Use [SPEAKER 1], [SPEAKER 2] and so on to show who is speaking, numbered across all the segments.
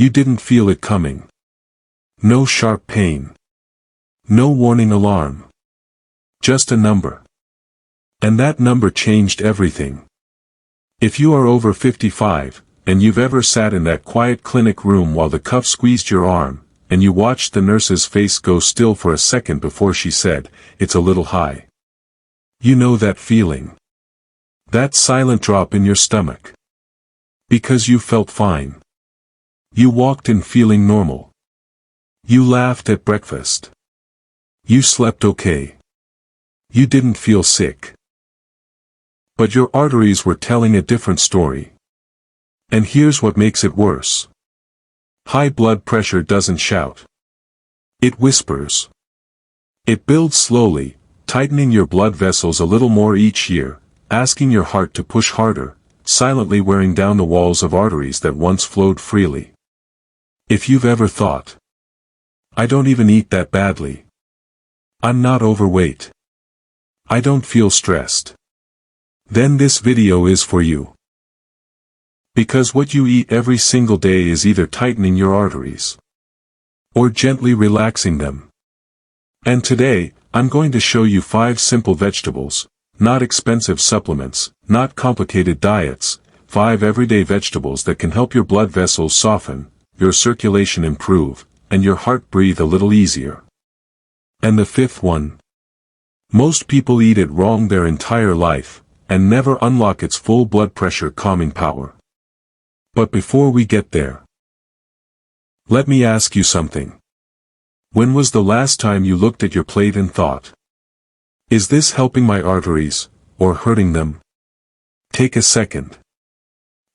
[SPEAKER 1] You didn't feel it coming. No sharp pain. No warning alarm. Just a number. And that number changed everything. If you are over 55, and you've ever sat in that quiet clinic room while the cuff squeezed your arm, and you watched the nurse's face go still for a second before she said, "It's a little high." You know that feeling. That silent drop in your stomach. Because you felt fine. You walked in feeling normal. You laughed at breakfast. You slept okay. You didn't feel sick. But your arteries were telling a different story. And here's what makes it worse. High blood pressure doesn't shout. It whispers. It builds slowly, tightening your blood vessels a little more each year, asking your heart to push harder, silently wearing down the walls of arteries that once flowed freely. If you've ever thought, "I don't even eat that badly. I'm not overweight. I don't feel stressed," then this video is for you. Because what you eat every single day is either tightening your arteries or gently relaxing them. And today, I'm going to show you 5 simple vegetables, not expensive supplements, not complicated diets, 5 everyday vegetables that can help your blood vessels soften, your circulation improve, and your heart breathe a little easier. And the 5th one. Most people eat it wrong their entire life, and never unlock its full blood pressure calming power. But before we get there, let me ask you something. When was the last time you looked at your plate and thought, "Is this helping my arteries, or hurting them?" Take a second.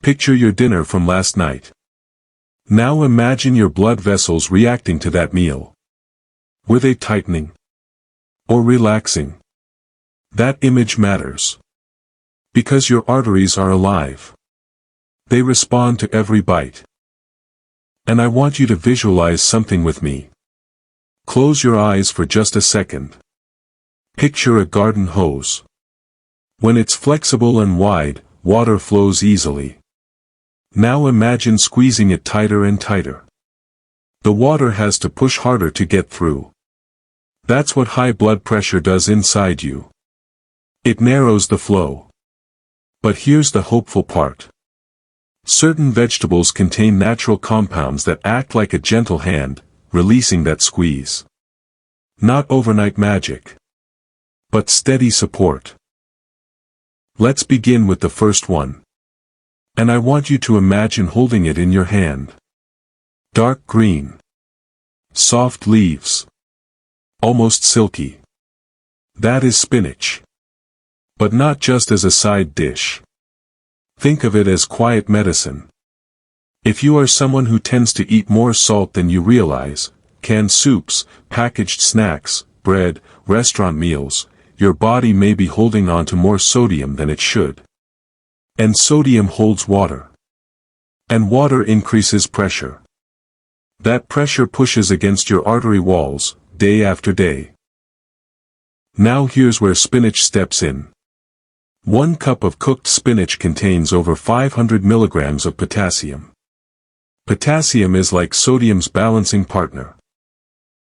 [SPEAKER 1] Picture your dinner from last night. Now imagine your blood vessels reacting to that meal. Were they tightening? Or relaxing? That image matters. Because your arteries are alive. They respond to every bite. And I want you to visualize something with me. Close your eyes for just a second. Picture a garden hose. When it's flexible and wide, water flows easily. Now imagine squeezing it tighter and tighter. The water has to push harder to get through. That's what high blood pressure does inside you. It narrows the flow. But here's the hopeful part. Certain vegetables contain natural compounds that act like a gentle hand, releasing that squeeze. Not overnight magic, but steady support. Let's begin with the first one. And I want you to imagine holding it in your hand. Dark green. Soft leaves. Almost silky. That is spinach. But not just as a side dish. Think of it as quiet medicine. If you are someone who tends to eat more salt than you realize, canned soups, packaged snacks, bread, restaurant meals, your body may be holding on to more sodium than it should. And sodium holds water. And water increases pressure. That pressure pushes against your artery walls, day after day. Now here's where spinach steps in. 1 cup of cooked spinach contains over 500 milligrams of potassium. Potassium is like sodium's balancing partner.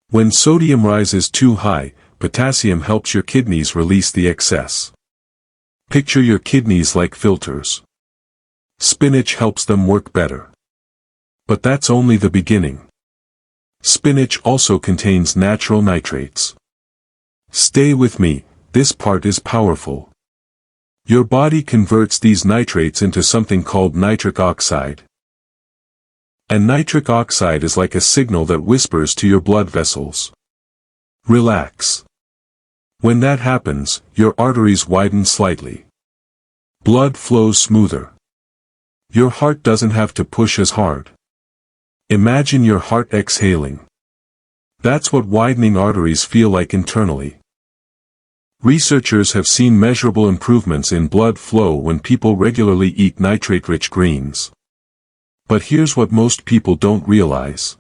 [SPEAKER 1] When sodium rises too high, potassium helps your kidneys release the excess. Picture your kidneys like filters. Spinach helps them work better. But that's only the beginning. Spinach also contains natural nitrates. Stay with me, this part is powerful. Your body converts these nitrates into something called nitric oxide. And nitric oxide is like a signal that whispers to your blood vessels. Relax. When that happens, your arteries widen slightly. Blood flows smoother. Your heart doesn't have to push as hard. Imagine your heart exhaling. That's what widening arteries feel like internally. Researchers have seen measurable improvements in blood flow when people regularly eat nitrate-rich greens. But here's what most people don't realize.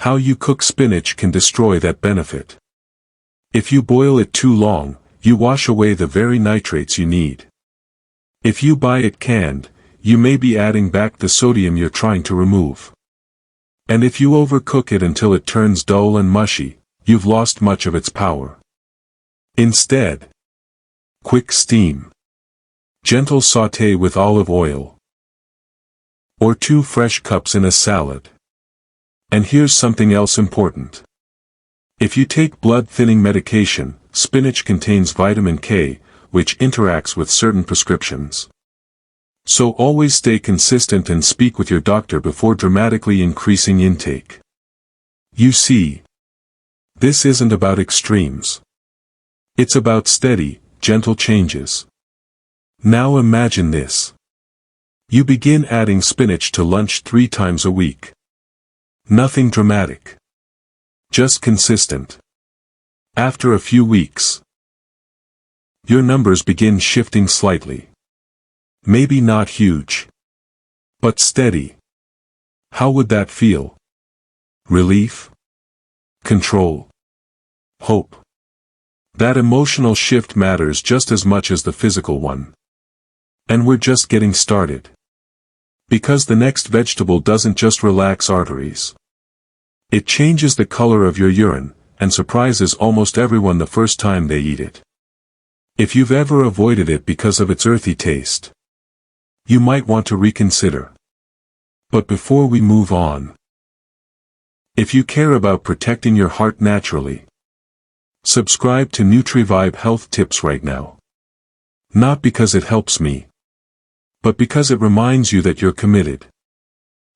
[SPEAKER 1] How you cook spinach can destroy that benefit. If you boil it too long, you wash away the very nitrates you need. If you buy it canned, you may be adding back the sodium you're trying to remove. And if you overcook it until it turns dull and mushy, you've lost much of its power. Instead, quick steam. Gentle sauté with olive oil. Or 2 fresh cups in a salad. And here's something else important. If you take blood-thinning medication, spinach contains vitamin K, which interacts with certain prescriptions. So always stay consistent and speak with your doctor before dramatically increasing intake. You see, this isn't about extremes. It's about steady, gentle changes. Now imagine this. You begin adding spinach to lunch 3 times a week. Nothing dramatic. Just consistent. After a few weeks, your numbers begin shifting slightly. Maybe not huge, but steady. How would that feel? Relief? Control? Hope? That emotional shift matters just as much as the physical one. And we're just getting started. Because the next vegetable doesn't just relax arteries. It changes the color of your urine, and surprises almost everyone the first time they eat it. If you've ever avoided it because of its earthy taste, you might want to reconsider. But before we move on, if you care about protecting your heart naturally, subscribe to NutriVibe Health Tips right now. Not because it helps me, but because it reminds you that you're committed.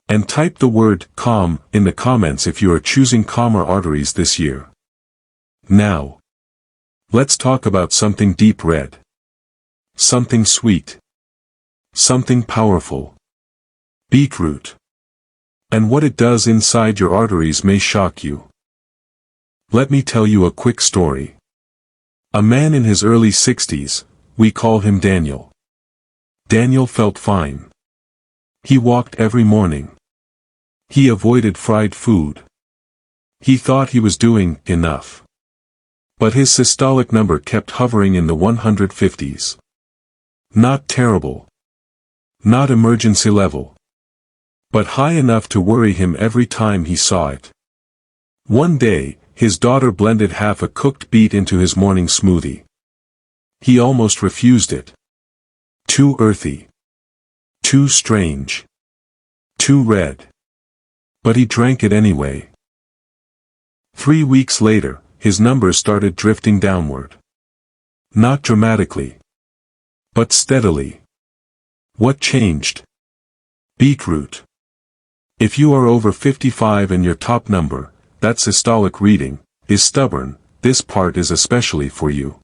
[SPEAKER 1] And type the word calm in the comments if you are choosing calmer arteries this year. Now, let's talk about something deep red. Something sweet. Something powerful. Beetroot. And what it does inside your arteries may shock you. Let me tell you a quick story. A man in his early 60s, we call him Daniel. Daniel felt fine. He walked every morning. He avoided fried food. He thought he was doing enough. But his systolic number kept hovering in the 150s. Not terrible. Not emergency level. But high enough to worry him every time he saw it. One day, his daughter blended half a cooked beet into his morning smoothie. He almost refused it. Too earthy. Too strange. Too red. But he drank it anyway. 3 weeks later, his numbers started drifting downward. Not dramatically, but steadily. What changed? Beetroot. If you are over 55 and your top number, that systolic reading, is stubborn, this part is especially for you.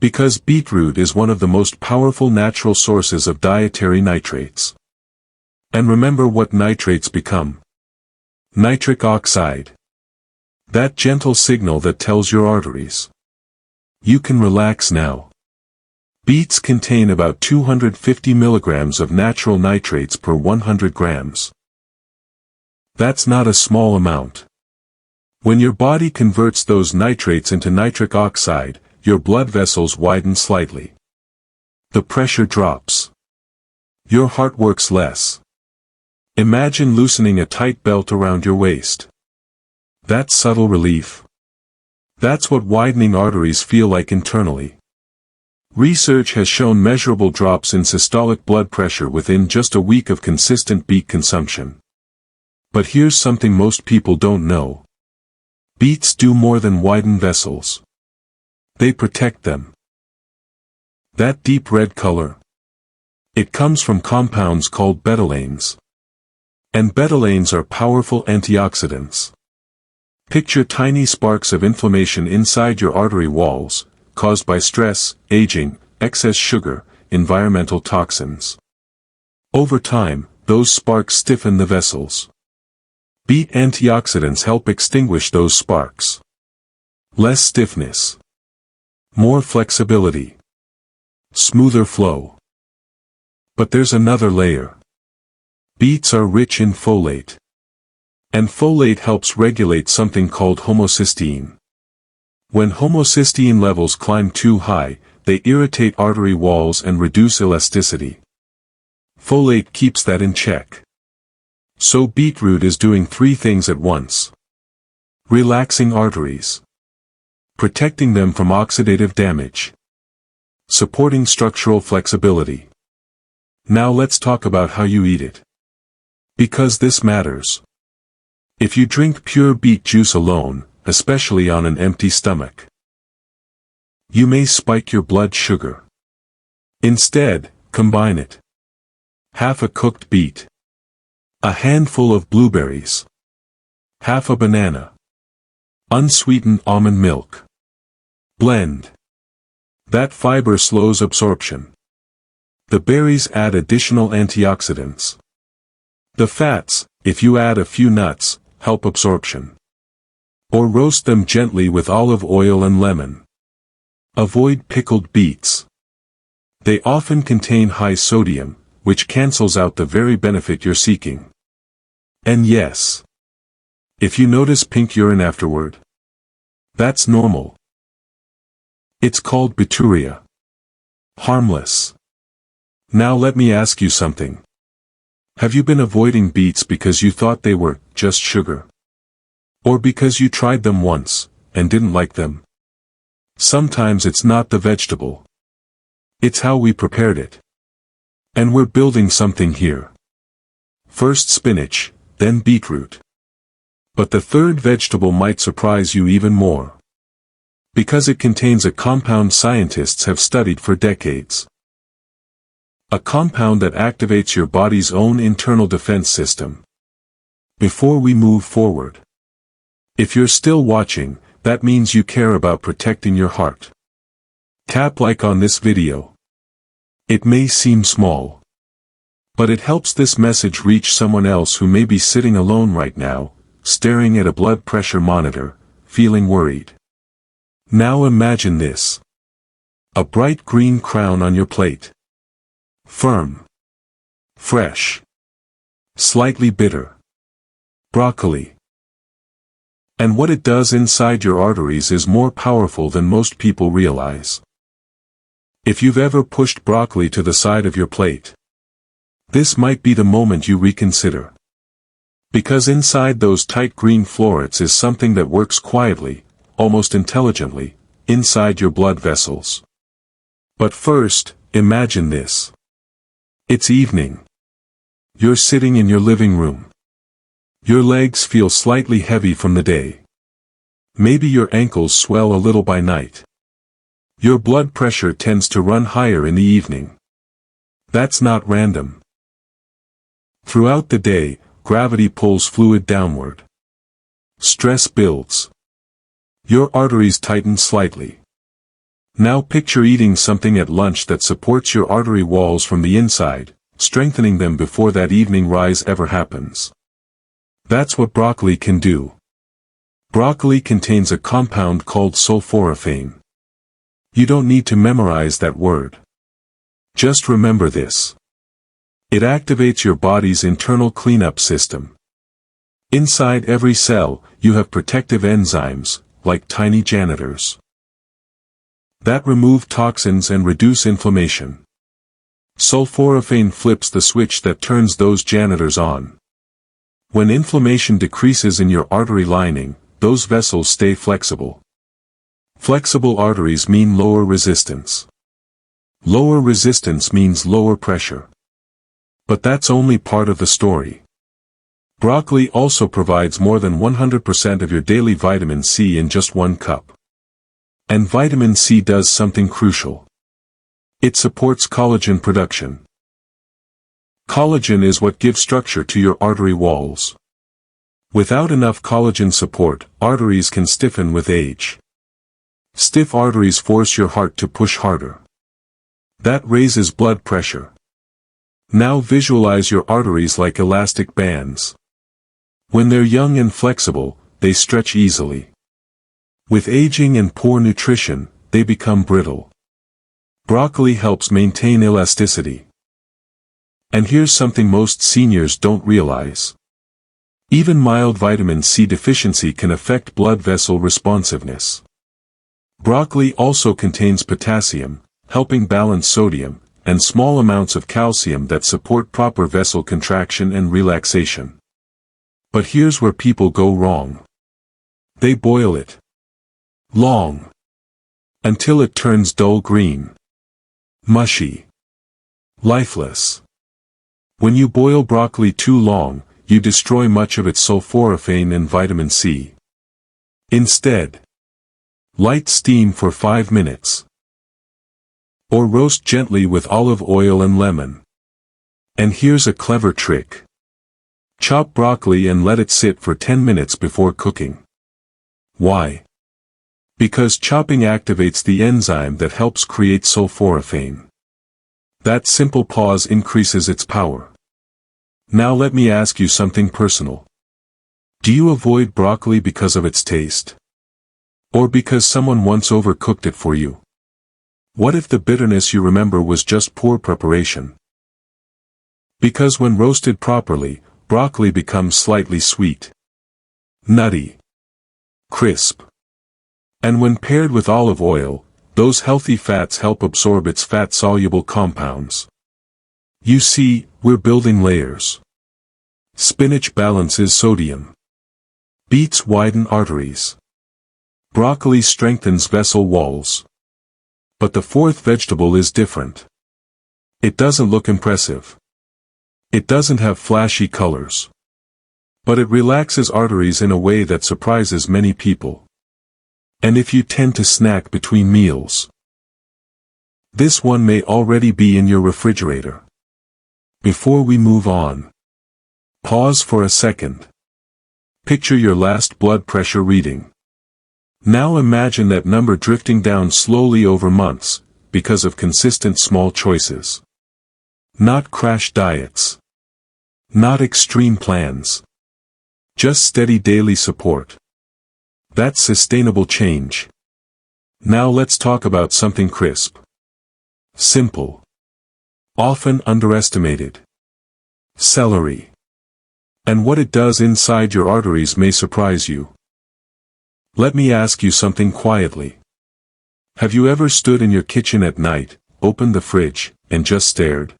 [SPEAKER 1] Because beetroot is one of the most powerful natural sources of dietary nitrates. And remember what nitrates become. Nitric oxide. That gentle signal that tells your arteries. You can relax now. Beets contain about 250 milligrams of natural nitrates per 100 grams. That's not a small amount. When your body converts those nitrates into nitric oxide, your blood vessels widen slightly. The pressure drops. Your heart works less. Imagine loosening a tight belt around your waist. That subtle relief. That's what widening arteries feel like internally. Research has shown measurable drops in systolic blood pressure within just a week of consistent beet consumption. But here's something most people don't know. Beets do more than widen vessels. They protect them. That deep red color. It comes from compounds called betalains. And betalains are powerful antioxidants. Picture tiny sparks of inflammation inside your artery walls, caused by stress, aging, excess sugar, environmental toxins. Over time, those sparks stiffen the vessels. Beet antioxidants help extinguish those sparks. Less stiffness. More flexibility. Smoother flow. But there's another layer. Beets are rich in folate. And folate helps regulate something called homocysteine. When homocysteine levels climb too high, they irritate artery walls and reduce elasticity. Folate keeps that in check. So beetroot is doing three things at once. Relaxing arteries. Protecting them from oxidative damage. Supporting structural flexibility. Now let's talk about how you eat it. Because this matters. If you drink pure beet juice alone, especially on an empty stomach, you may spike your blood sugar. Instead, combine it. Half a cooked beet. A handful of blueberries. Half a banana. Unsweetened almond milk. Blend. That fiber slows absorption. The berries add additional antioxidants. The fats, if you add a few nuts, help absorption. Or roast them gently with olive oil and lemon. Avoid pickled beets. They often contain high sodium, which cancels out the very benefit you're seeking. And yes, if you notice pink urine afterward, that's normal. It's called bacteria. Harmless. Now let me ask you something. Have you been avoiding beets because you thought they were just sugar? Or because you tried them once, and didn't like them? Sometimes it's not the vegetable. It's how we prepared it. And we're building something here. First spinach, then beetroot. But the third vegetable might surprise you even more. Because it contains a compound scientists have studied for decades. A compound that activates your body's own internal defense system. Before we move forward, if you're still watching, that means you care about protecting your heart. Tap like on this video. It may seem small, but it helps this message reach someone else who may be sitting alone right now, staring at a blood pressure monitor, feeling worried. Now imagine this. A bright green crown on your plate. Firm. Fresh. Slightly bitter. Broccoli. And what it does inside your arteries is more powerful than most people realize. If you've ever pushed broccoli to the side of your plate, this might be the moment you reconsider. Because inside those tight green florets is something that works quietly, almost intelligently, inside your blood vessels. But first, imagine this. It's evening. You're sitting in your living room. Your legs feel slightly heavy from the day. Maybe your ankles swell a little by night. Your blood pressure tends to run higher in the evening. That's not random. Throughout the day, gravity pulls fluid downward. Stress builds. Your arteries tighten slightly. Now picture eating something at lunch that supports your artery walls from the inside, strengthening them before that evening rise ever happens. That's what broccoli can do. Broccoli contains a compound called sulforaphane. You don't need to memorize that word. Just remember this. It activates your body's internal cleanup system. Inside every cell, you have protective enzymes, like tiny janitors, that remove toxins and reduce inflammation. Sulforaphane flips the switch that turns those janitors on. When inflammation decreases in your artery lining, those vessels stay flexible. Flexible arteries mean lower resistance. Lower resistance means lower pressure. But that's only part of the story. Broccoli also provides more than 100% of your daily vitamin C in just 1 cup. And vitamin C does something crucial. It supports collagen production. Collagen is what gives structure to your artery walls. Without enough collagen support, arteries can stiffen with age. Stiff arteries force your heart to push harder. That raises blood pressure. Now visualize your arteries like elastic bands. When they're young and flexible, they stretch easily. With aging and poor nutrition, they become brittle. Broccoli helps maintain elasticity. And here's something most seniors don't realize. Even mild vitamin C deficiency can affect blood vessel responsiveness. Broccoli also contains potassium, helping balance sodium, and small amounts of calcium that support proper vessel contraction and relaxation. But here's where people go wrong. They boil it long until it turns dull green, mushy, lifeless. When you boil broccoli too long, you destroy much of its sulforaphane and vitamin C. Instead, light steam for 5 minutes. Or roast gently with olive oil and lemon. And here's a clever trick. Chop broccoli and let it sit for 10 minutes before cooking. Why? Because chopping activates the enzyme that helps create sulforaphane. That simple pause increases its power. Now let me ask you something personal. Do you avoid broccoli because of its taste? Or because someone once overcooked it for you? What if the bitterness you remember was just poor preparation? Because when roasted properly, broccoli becomes slightly sweet, nutty, crisp. And when paired with olive oil, those healthy fats help absorb its fat-soluble compounds. You see, we're building layers. Spinach balances sodium. Beets widen arteries. Broccoli strengthens vessel walls. But the fourth vegetable is different. It doesn't look impressive. It doesn't have flashy colors. But it relaxes arteries in a way that surprises many people. And if you tend to snack between meals, this one may already be in your refrigerator. Before we move on, pause for a second. Picture your last blood pressure reading. Now imagine that number drifting down slowly over months, because of consistent small choices. Not crash diets. Not extreme plans. Just steady daily support. That's sustainable change. Now let's talk about something crisp. Simple. Often underestimated. Celery. And what it does inside your arteries may surprise you. Let me ask you something quietly. Have you ever stood in your kitchen at night, opened the fridge, and just stared?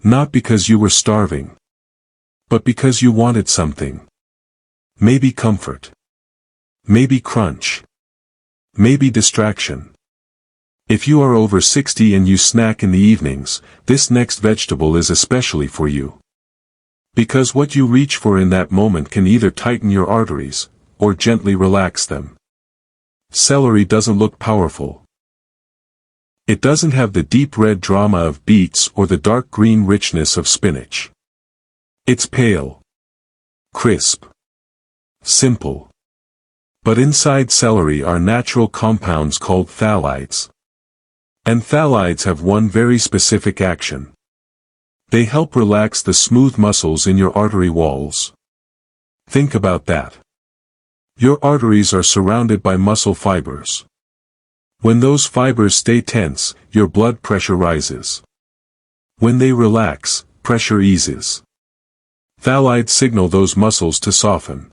[SPEAKER 1] Not because you were starving, but because you wanted something. Maybe comfort. Maybe crunch. Maybe distraction. If you are over 60 and you snack in the evenings, this next vegetable is especially for you. Because what you reach for in that moment can either tighten your arteries, or gently relax them. Celery doesn't look powerful. It doesn't have the deep red drama of beets or the dark green richness of spinach. It's pale. Crisp. Simple. But inside celery are natural compounds called phthalates. And phthalates have one very specific action. They help relax the smooth muscles in your artery walls. Think about that. Your arteries are surrounded by muscle fibers. When those fibers stay tense, your blood pressure rises. When they relax, pressure eases. Phthalates signal those muscles to soften.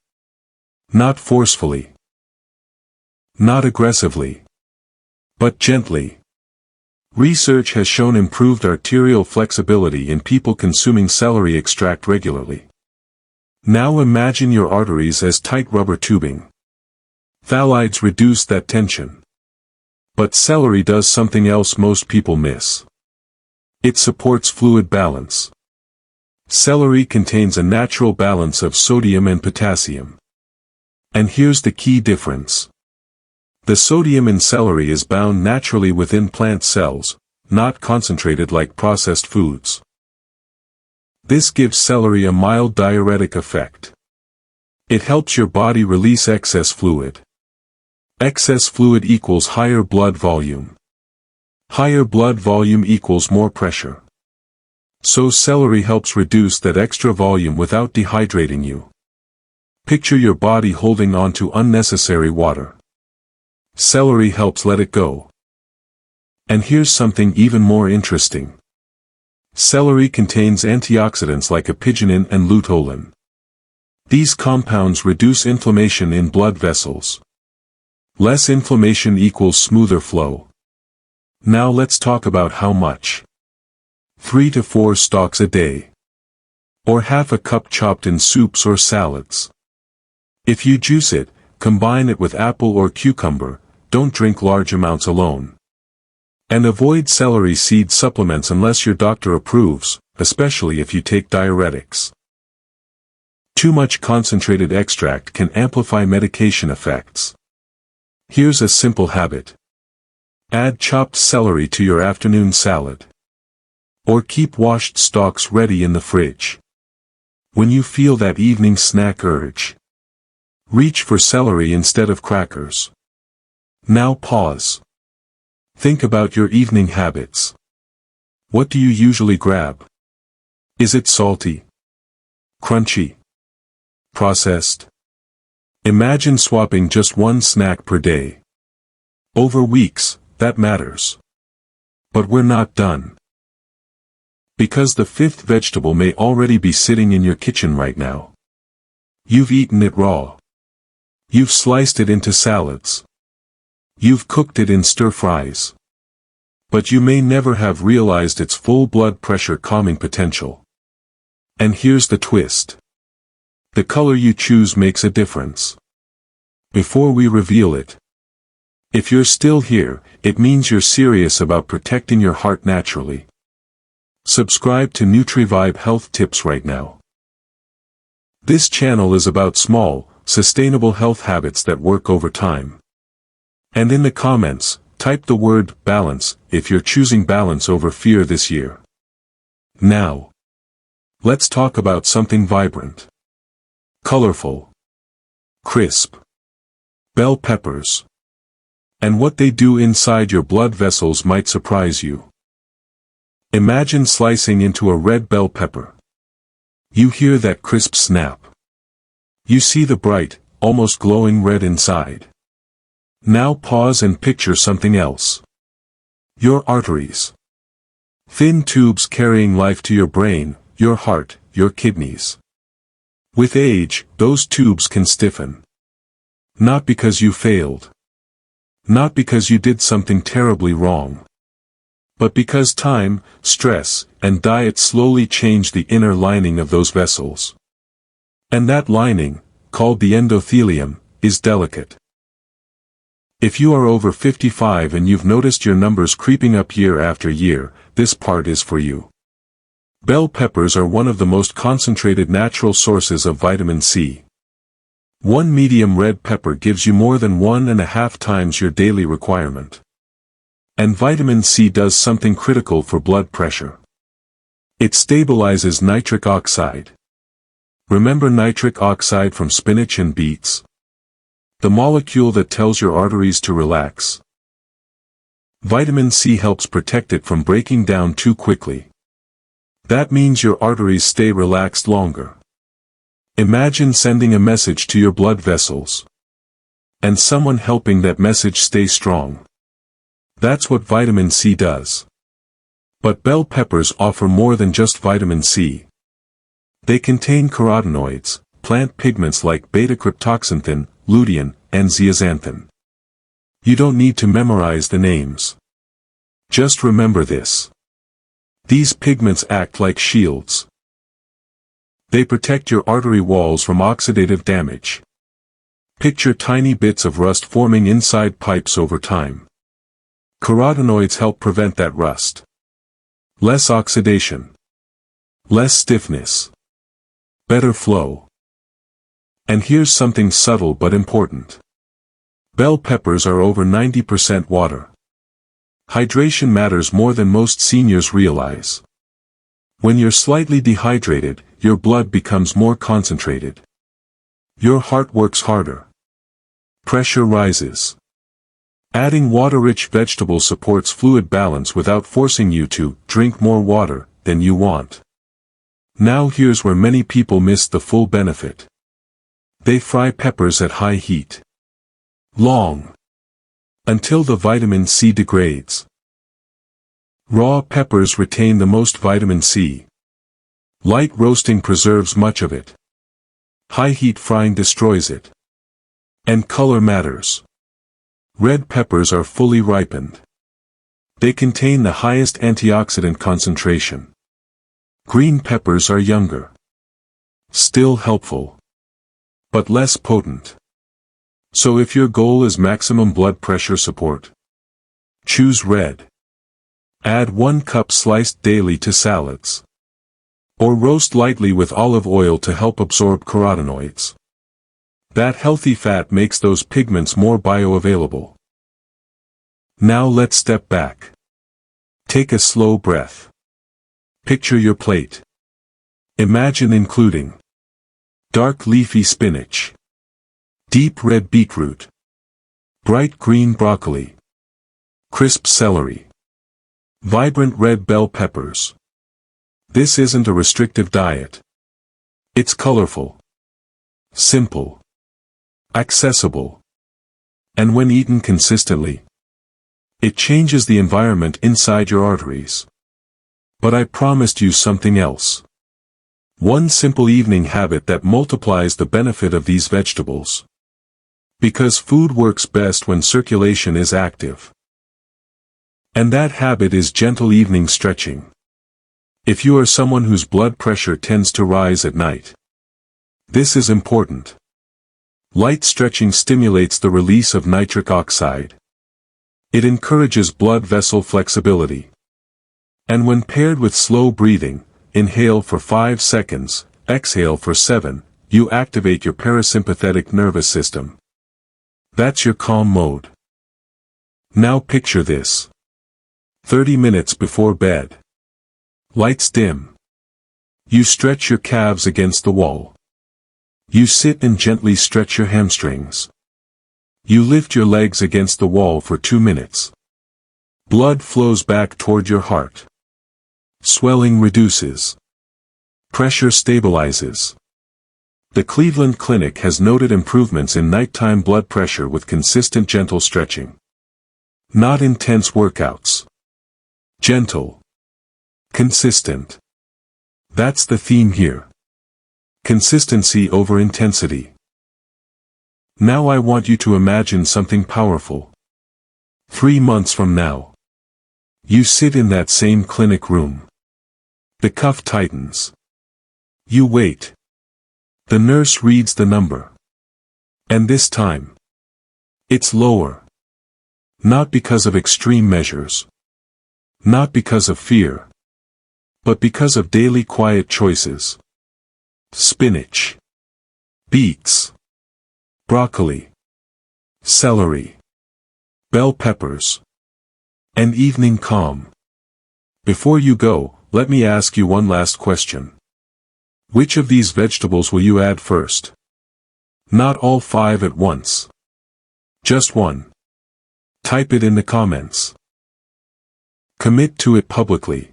[SPEAKER 1] Not forcefully. Not aggressively. But gently. Research has shown improved arterial flexibility in people consuming celery extract regularly. Now imagine your arteries as tight rubber tubing. Phthalates reduce that tension. But celery does something else most people miss. It supports fluid balance. Celery contains a natural balance of sodium and potassium. And here's the key difference. The sodium in celery is bound naturally within plant cells, not concentrated like processed foods. This gives celery a mild diuretic effect. It helps your body release excess fluid. Excess fluid equals higher blood volume. Higher blood volume equals more pressure. So celery helps reduce that extra volume without dehydrating you. Picture your body holding on to unnecessary water. Celery helps let it go. And here's something even more interesting. Celery contains antioxidants like apigenin and luteolin. These compounds reduce inflammation in blood vessels. Less inflammation equals smoother flow. Now let's talk about how much. 3 to 4 stalks a day. or half a cup chopped in soups or salads. If you juice it, combine it with apple or cucumber, don't drink large amounts alone. And avoid celery seed supplements unless your doctor approves, especially if you take diuretics. Too much concentrated extract can amplify medication effects. Here's a simple habit. Add chopped celery to your afternoon salad. Or keep washed stalks ready in the fridge. When you feel that evening snack urge, reach for celery instead of crackers. Now pause. Think about your evening habits. What do you usually grab? Is it salty? Crunchy? Processed? Imagine swapping just one snack per day. Over weeks, that matters. But we're not done. Because the fifth vegetable may already be sitting in your kitchen right now. You've eaten it raw. You've sliced it into salads. You've cooked it in stir-fries. But you may never have realized its full blood pressure calming potential. And here's the twist. The color you choose makes a difference. Before we reveal it, if you're still here, it means you're serious about protecting your heart naturally. Subscribe to NutriVibe Health Tips right now. This channel is about small, sustainable health habits that work over time. And in the comments, type the word balance if you're choosing balance over fear this year. Now, let's talk about something vibrant, colorful, crisp. Bell peppers. And what they do inside your blood vessels might surprise you. Imagine slicing into a red bell pepper. You hear that crisp snap. You see the bright, almost glowing red inside. Now pause and picture something else. Your arteries. Thin tubes carrying life to your brain, your heart, your kidneys. With age, those tubes can stiffen. Not because you failed. Not because you did something terribly wrong. But because time, stress, and diet slowly change the inner lining of those vessels. And that lining, called the endothelium, is delicate. If you are over 55 and you've noticed your numbers creeping up year after year, this part is for you. Bell peppers are one of the most concentrated natural sources of vitamin C. One medium red pepper gives you more than 1.5 times your daily requirement. And vitamin C does something critical for blood pressure. It stabilizes nitric oxide. Remember nitric oxide from spinach and beets? The molecule that tells your arteries to relax. Vitamin C helps protect it from breaking down too quickly. That means your arteries stay relaxed longer. Imagine sending a message to your blood vessels. And someone helping that message stay strong. That's what vitamin C does. But bell peppers offer more than just vitamin C. They contain carotenoids, plant pigments like beta-cryptoxanthin, lutein, and zeaxanthin. You don't need to memorize the names. Just remember this. These pigments act like shields. They protect your artery walls from oxidative damage. Picture tiny bits of rust forming inside pipes over time. Carotenoids help prevent that rust. Less oxidation. Less stiffness. Better flow. And here's something subtle but important. Bell peppers are over 90% water. Hydration matters more than most seniors realize. When you're slightly dehydrated, your blood becomes more concentrated. Your heart works harder. Pressure rises. Adding water-rich vegetables supports fluid balance without forcing you to drink more water than you want. Now here's where many people miss the full benefit. They fry peppers at high heat. Long. Until the vitamin C degrades. Raw peppers retain the most vitamin C. Light roasting preserves much of it. High heat frying destroys it. And color matters. Red peppers are fully ripened. They contain the highest antioxidant concentration. Green peppers are younger. Still helpful, but less potent. So if your goal is maximum blood pressure support, choose red. Add 1 cup sliced daily to salads. Or roast lightly with olive oil to help absorb carotenoids. That healthy fat makes those pigments more bioavailable. Now let's step back. Take a slow breath. Picture your plate. Imagine including dark leafy spinach, deep red beetroot, bright green broccoli, crisp celery, vibrant red bell peppers. This isn't a restrictive diet. It's colorful, simple, accessible, and when eaten consistently, it changes the environment inside your arteries. But I promised you something else. One simple evening habit that multiplies the benefit of these vegetables. Because food works best when circulation is active. And that habit is gentle evening stretching. If you are someone whose blood pressure tends to rise at night, this is important. Light stretching stimulates the release of nitric oxide. It encourages blood vessel flexibility. And when paired with slow breathing, inhale for 5 seconds, exhale for 7, you activate your parasympathetic nervous system. That's your calm mode. Now picture this. 30 minutes before bed. Lights dim. You stretch your calves against the wall. You sit and gently stretch your hamstrings. You lift your legs against the wall for 2 minutes. Blood flows back toward your heart. Swelling reduces. Pressure stabilizes. The Cleveland Clinic has noted improvements in nighttime blood pressure with consistent gentle stretching. Not intense workouts. Gentle. Consistent. That's the theme here. Consistency over intensity. Now I want you to imagine something powerful. 3 months from now. You sit in that same clinic room. The cuff tightens. You wait. The nurse reads the number. And this time, it's lower. Not because of extreme measures. Not because of fear. But because of daily quiet choices. Spinach. Beets. Broccoli. Celery. Bell peppers. And evening calm. Before you go, let me ask you one last question. Which of these vegetables will you add first? Not all 5 at once. Just one. Type it in the comments. Commit to it publicly.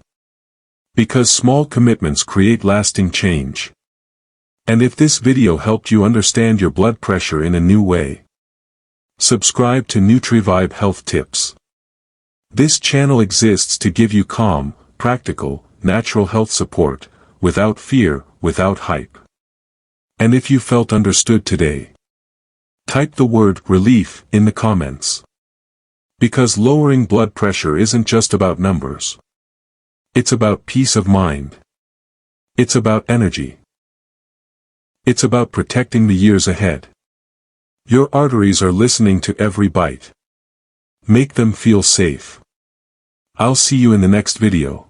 [SPEAKER 1] Because small commitments create lasting change. And if this video helped you understand your blood pressure in a new way, subscribe to NutriVibe Health Tips. This channel exists to give you calm, practical, natural health support, without fear, without hype. And if you felt understood today, type the word relief in the comments. Because lowering blood pressure isn't just about numbers. It's about peace of mind. It's about energy. It's about protecting the years ahead. Your arteries are listening to every bite. Make them feel safe. I'll see you in the next video.